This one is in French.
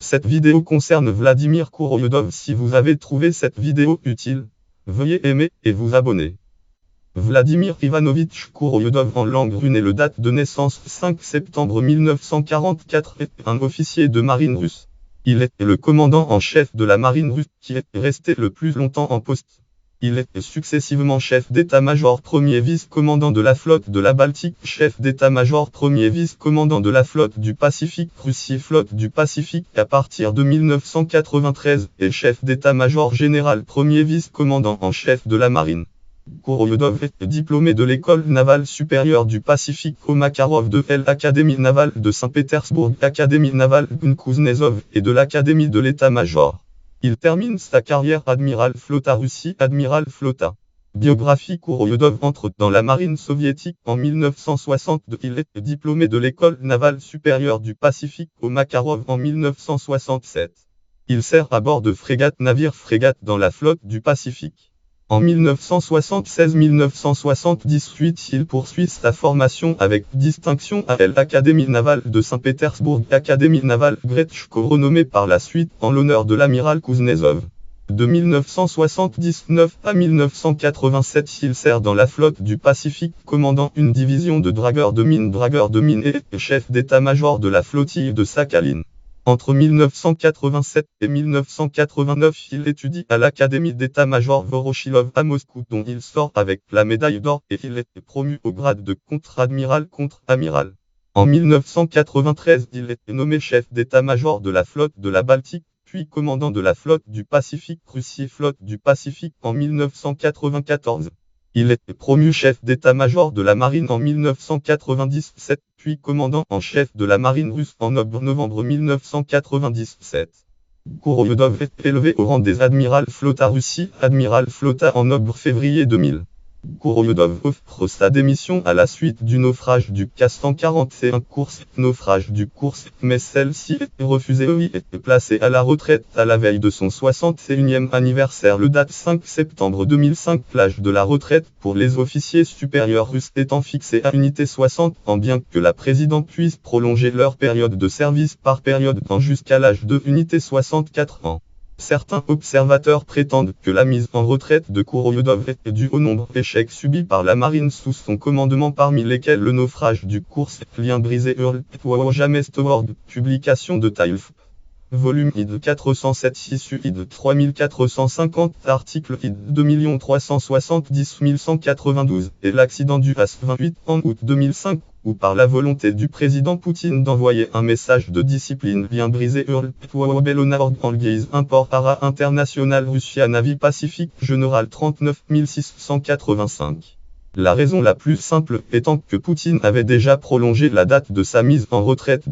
Cette vidéo concerne Vladimir Kouroyedov. Si vous avez trouvé cette vidéo utile, veuillez aimer et vous abonner. Vladimir Ivanovitch Kouroyedov en langue russe est le date de naissance 5 septembre 1944 est un officier de marine russe. Il est le commandant en chef de la marine russe qui est resté le plus longtemps en poste. Il est successivement chef d'état-major premier vice-commandant de la flotte de la Baltique, chef d'état-major premier vice-commandant de la flotte du Pacifique, Russie flotte du Pacifique à partir de 1993 et chef d'état-major général premier vice-commandant en chef de la marine. Kouroyedov est diplômé de l'école navale supérieure du Pacifique au Makarov de l'Académie navale de Saint-Pétersbourg, Académie navale Kuznetsov et de l'Académie de l'état-major. Il termine sa carrière amiral flotta Russie, amiral flotta. Biographie. Kouroyedov entre dans la marine soviétique en 1962. Il est diplômé de l'école navale supérieure du Pacifique au Makarov en 1967. Il sert à bord de frégates, navires frégates dans la flotte du Pacifique. En 1976-1978, il poursuit sa formation avec distinction à l'Académie navale de Saint-Pétersbourg, Académie navale Gretchko, renommée par la suite en l'honneur de l'amiral Kuznetsov. De 1979 à 1987, il sert dans la flotte du Pacifique, commandant une division de dragueurs de mine et chef d'état-major de la flottille de Sakhaline. Entre 1987 et 1989, il étudie à l'Académie d'état-major Voroshilov à Moscou, dont il sort avec la médaille d'or et il est promu au grade de contre-amiral. En 1993, il est nommé chef d'état-major de la flotte de la Baltique, puis commandant de la flotte du Pacifique, Russie flotte du Pacifique en 1994. Il est promu chef d'état-major de la marine en 1997, puis commandant en chef de la marine russe en novembre 1997. Kouroyedov est élevé au rang des amiral flotta Russie, amiral flotta en février 2000. Kouroyedov offre sa démission à la suite du naufrage du Castan 41 course, naufrage du course, mais celle-ci est refusée. Il est placé à la retraite à la veille de son 61e anniversaire le date 5 septembre 2005. L'âge de la retraite pour les officiers supérieurs russes étant fixé à unité 60 ans, bien que la présidente puisse prolonger leur période de service par période temps jusqu'à l'âge de unité 64 ans. Certains observateurs prétendent que la mise en retraite de Kouroyedov est due au nombre d'échecs subis par la marine sous son commandement, parmi lesquels le naufrage du course, lien brisé Jamestoword, publication de Tailf. Volume ID 407, issue ID 3450, article ID 2370192, et l'accident du AS-28 en août 2005, ou par la volonté du président Poutine d'envoyer un message de discipline, lien brisé Belonard en guise import Ara International Russia Navy Pacifique Général 39685. La raison la plus simple étant que Poutine avait déjà prolongé la date de sa mise en retraite